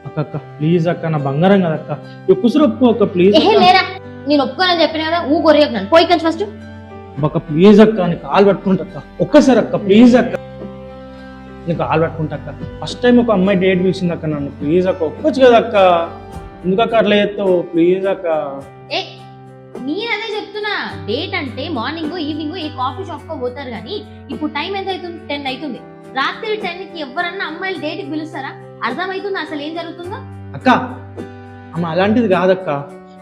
అక్క అక్క ప్లీజ్ అక్క, నా బంగారం కదా అక్క, ఒక్కసారి ఒప్పుకో అక్క ప్లీజ్. లేరా నేను ఒప్పుకోనని చెప్పిన కదా కొరియకు పోయి కొంచెం ఫస్ట్ అక్క ప్లీజ్ అక్క, నీకు కాలు పట్టుకుంటా అక్క, ఒక్కసారి అక్క ప్లీజ్ అక్క, నీకు కాలు పట్టుకుంటా అక్క. ఫస్ట్ టైం ఒక అమ్మాయి డేట్ పిలిచింది అక్క నన్ను, ప్లీజ్ అక్క ఒప్పుకోవచ్చు కదా అక్క, ఎందుకు అక్క అట్లా చేస్తావు ప్లీజ్ అక్క. ఏ నేను అదే చెప్తున్నా, డేట్ అంటే మార్నింగ్ ఈవినింగ్ ఏ కాఫీ షాప్ కో పోతారు కానీ ఇప్పుడు టైం ఎంత అవుతుంది? 10 అవుతుంది. రాత్రి 10కి ఎవరన్నా అమ్మాయిలు డేట్ కి పిలుస్తారా? అర్థమవుతుందా అసలు ఏం జరుగుతుందో? అక్క ఆమె అలాంటిది కాదక్క,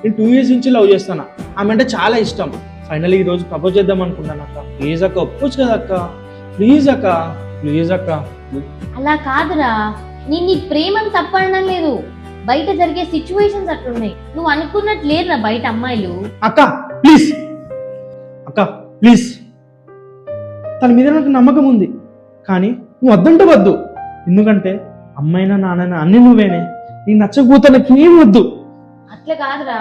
నేను 2 years నుంచి లవ్ చేస్తాను, ఆమె అంటే చాలా ఇష్టం. ఫైనల్ ఈ రోజు ప్రపోజ్ చేద్దాం అనుకుంటాను అక్క, ప్లీజ్ అక్క ఒప్పుకోవచ్చు కదా అక్క, ప్లీజ్ అక్క ప్లీజ్ అక్క. అలా కాదురా, నేను నీ ప్రేమను తప్పనడం లేదు, బయట జరిగే సిచ్యువేషన్స్ అట్లున్నాయి. నువ్వు అనుకున్నట్టు లేరురా బయట అమ్మాయిలు. అక్క ప్లీజ్, అక్క ప్లీజ్, తన మీద నాకు నమ్మకం ఉంది కానీ నువ్వు వద్దంటే వద్దు, ఎందుకంటే అమ్మాయినా నాన్నైనా అన్ని నువ్వేనే, నీకు నచ్చకపోతే నాకు ఏం వద్దు. అట్లా కాదురా,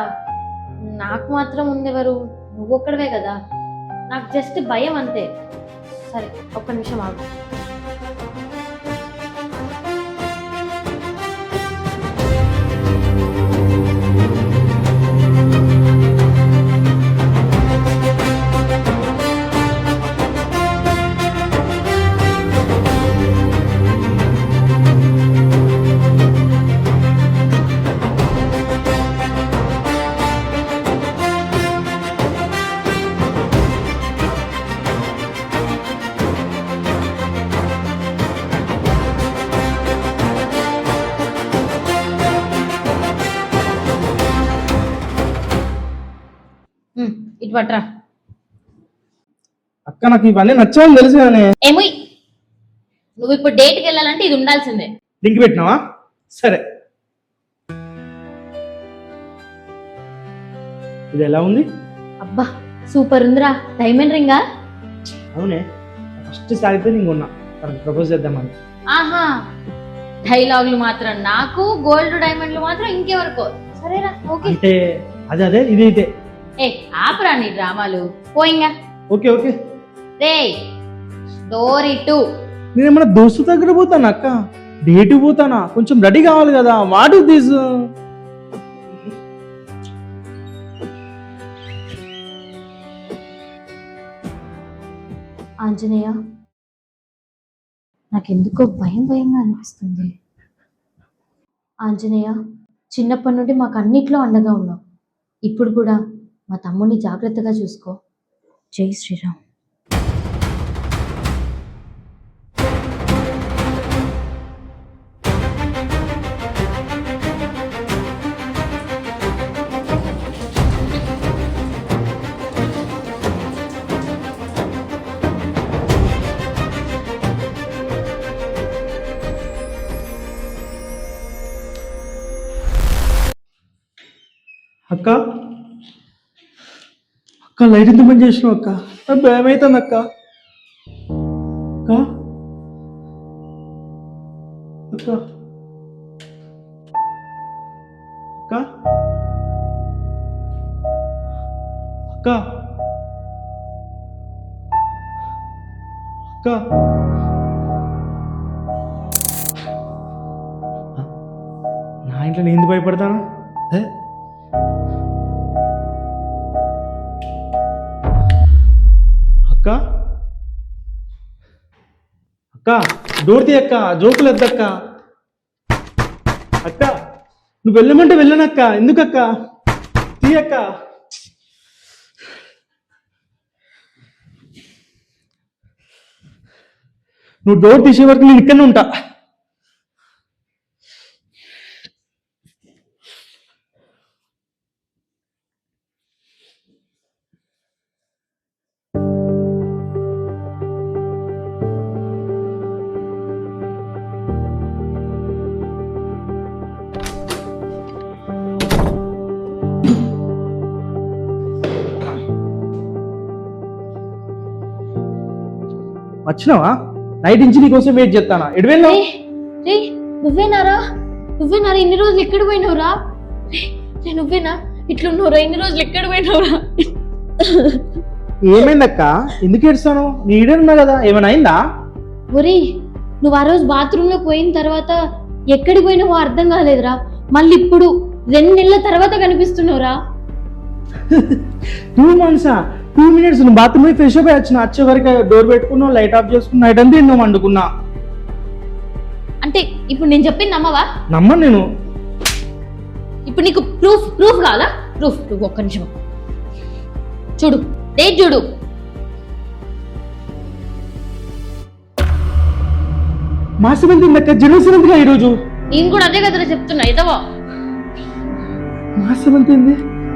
నాకు మాత్రం ఉందెవరు? నువ్వు ఒక్కడవే కదా, నాకు జస్ట్ భయం అంతే. సరే ఒక్క నిమిషం ఆగు. ఇటు పట్రా. అక్క నాకు ఇవన్నీ నచ్చావని తెలుసు కానీ. ఏమో నువ్వు ఇప్పుడు డేట్కి వెళ్ళాలంటే ఇది ఉండాల్సిందే. లింక్ పెట్టినావా? సరే, ఇది ఎలా ఉంది? అబ్బా సూపర్ ఉందిరా. డైమండ్ రింగా? అవునే, ఫస్ట్ సారితో నేను ఉన్నా తనకు ప్రపోజ్ చేద్దామని. ఆహా, డైలాగులు మాత్రం నాకు, గోల్డ్ డైమండ్లు మాత్రం ఇంకెవరికో. సరేరా ఓకే. అంటే అదే ఇది ఇదే. ఏ ఆపరా నీ డ్రామాలు, పోయింగా. Okay okay. రే డోర్ ఇటు. నేను ఏమన్నా దోస్తు దగ్గర పోతానా అక్క, డేట్ పోతానా, కొంచెం రెడీ కావాలి కదా, వాడు దిస్. ఆంజనేయ, నాకెందుకో భయంగా అనిపిస్తుంది. ఆంజనేయ, చిన్నప్పటి నుండి మాకు అన్నిట్లో అండగా ఉన్నావు, ఇప్పుడు కూడా మా తమ్ముడిని జాగ్రత్తగా చూసుకో. జై శ్రీరామ్. అక్క అక్క లైట్ ఎంత పని చేసినావు అక్క, నాకు భయం అవుతుంది అక్క. అక్క అక్క అక్క అక్క అక్క నా ఇంట్లో నేను ఎందుకు భయపడతాను? అక్క అక్క డోర్ తీ అక్క, జోకులు వద్దక్క. అక్క నువ్వు వెళ్ళమంటే వెళ్ళనక్క, ఎందుకక్క? తీ అక్క. నువ్వు డోర్ తీసే వరకు నేను ఇక్కడనే ఉంటా. వచ్చినావా? నైట్ నుంచి నీకోసం వెయిట్ చేస్తానా, ఎటు వెళ్ళావు? నువ్వేనారా? ఇన్ని రోజులు ఎక్కడ పోయినవురా? నువ్వేనా ఇట్లున్నావురా? ఇన్ని రోజులు ఎక్కడ పోయినవురా? ఏమైందక్క, ఎందుకు ఏడుస్తాను? నీ ఈడేనున్నా కదా, ఏమైనా అయిందా? ఒరే నువ్వు ఆ రోజు బాత్రూమ్ లో పోయిన తర్వాత ఎక్కడికి పోయినావో అర్థం కాలేదురా. మళ్ళీ ఇప్పుడు 2 నెలల తర్వాత కనిపిస్తున్నావురా. 2 months 2 minutes నువ్వు బాత్రూమ్ పోయి ఫ్రెష్ అప్ వచ్చిన వచ్చే వరకు డోర్ పెట్టుకున్నావు, లైట్ ఆఫ్ చేసుకున్నా, నైట్ అంతా ఎన్నో వండుకున్నా. అంటే ఇప్పుడు నేను చెప్పింది నమ్మవా? నమ్మను నేను. ఇప్పుడు నీకు ప్రూఫ్ కావాలా? ప్రూఫ్ ఒక్క నిమిషం చూడు, డేట్ చూడు. మాసమంతి లెక్క జనవసరంతిగా ఈరోజు. నేను కూడా అదే కదరా చెప్తున్నా. ఇదవా మాసమంతి ఏంది,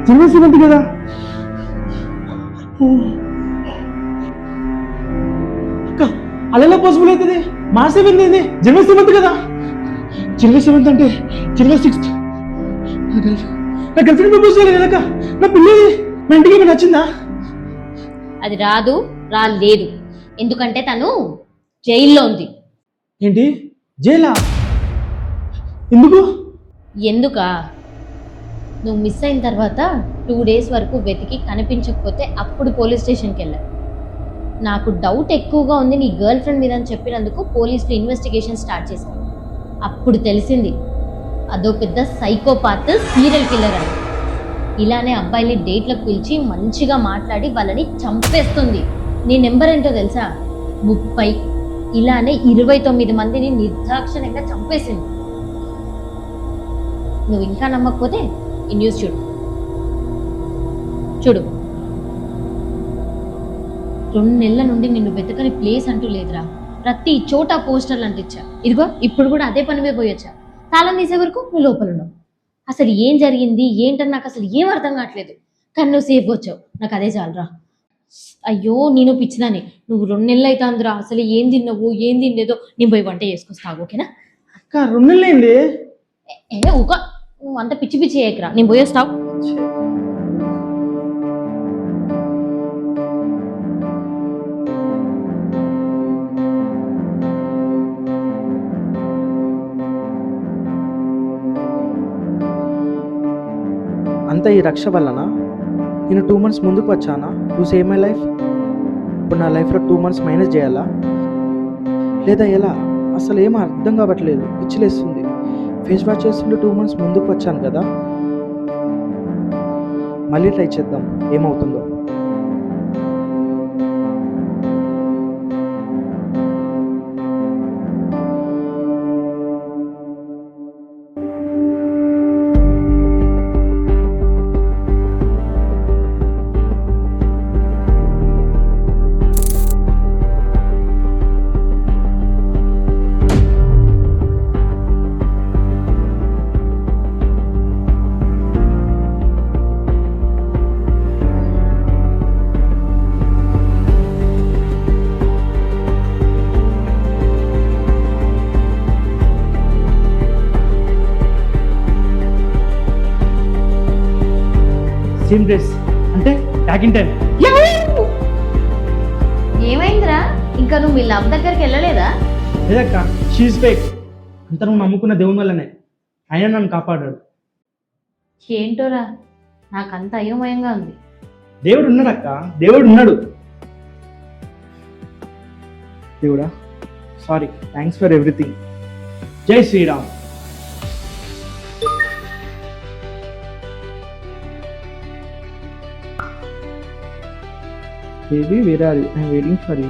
జనవసరంతి కదా. అక్క అలా పాసిబుల్ అవుతుంది? మాసమంతి ఏంది, జనవసరంతి కదా. జనవసరంతి అంటే జనవరి 6th. నా గర్ల్ ఫ్రెండ్ ప్రపోజ్ చేయలేదు కదక్క. నా పిల్లది మా ఇంటికి ఏమైనా నచ్చిందా? అది రాలేదు. ఎందుకంటే తను జైల్లో ఉంది. ఏంటి, జైలా? ఎందుకా? నువ్వు మిస్ అయిన తర్వాత 2 days వరకు వెతికి కనిపించకపోతే అప్పుడు పోలీస్ స్టేషన్కి వెళ్ళా. నాకు డౌట్ ఎక్కువగా ఉంది నీ గర్ల్ ఫ్రెండ్ మీద అని చెప్పినందుకు పోలీసులు ఇన్వెస్టిగేషన్ స్టార్ట్ చేశారు. అప్పుడు తెలిసింది అదో పెద్ద సైకోపాత్, సీరియల్ కిల్లర్ అని. ఇలానే అబ్బాయిని డేట్లకు పిలిచి మంచిగా మాట్లాడి వాళ్ళని చంపేస్తుంది. నీ నెంబర్ ఏంటో తెలుసా? 30. ఇలానే 29 మందిని నిర్దాక్షిణ్యంగా చంపేసింది. నువ్వు ఇంకా నమ్మకపోతే ఈ న్యూస్ చూడు. 2 నెలల నుండి నిన్ను వెతకని ప్లేస్ అంటూ లేదురా. ప్రతి చోట పోస్టర్లు అంటించా. ఇదిగో ఇప్పుడు కూడా అదే పని మీద పోయొచ్చా. తాళం తీసే వరకు నువ్వు లోపల ఉన్నావు. అసలు ఏం జరిగింది ఏంటని నాకు అసలు ఏం అర్థం కావట్లేదు. కానీ నువ్వు సేఫ్ వచ్చావు, నాకు అదే చాలరా. అయ్యో నేను పిచ్చిదాన్ని. నువ్వు 2 నెలలు అవుతుందిరా. అసలు ఏం తిన్నావు ఏం తినలేదో నేను పోయి వంట చేసుకొస్తావు, ఓకేనా? అక్క 2 నెలలైంది. ఊక నువ్వు అంత పిచ్చి చేయకరా, నేను పోయేస్తావు. అంతా ఈ రక్ష వల్లనా? నేను 2 months ముందుకు వచ్చానా టు సేవ్ మై లైఫ్? ఇప్పుడు నా లైఫ్లో 2 months మైనస్ చేయాలా లేదా ఎలా? అసలు ఏం అర్థం కావట్లేదు, పిచ్చిలేస్తుంది. ఫేస్ వాష్ చేస్తుంటే 2 months ముందుకు వచ్చాను కదా. మళ్ళీ ట్రై చేద్దాం ఏమవుతుందో. సేమ్ డ్రెస్ అంటే బ్యాక్ ఇన్ టైం. ఏమైందిరా? ఇంకా నువ్వు మీ లవ్ దగ్గరికి వెళ్ళలేదా? లేదక్క, షీజ్ ఫేక్. అంతా నువ్వు నమ్ముకున్న దేవుని వల్లనే. ఆయన నన్ను కాపాడాడు. ఏంటోరా, నాకంత అయోమయంగా ఉంది. దేవుడు ఉన్నాడు అక్క, దేవుడు ఉన్నాడు. దేవుడా సారీ, థ్యాంక్స్ ఫర్ ఎవ్రీథింగ్. జై Sriram. Baby, where are you? I'm waiting for you.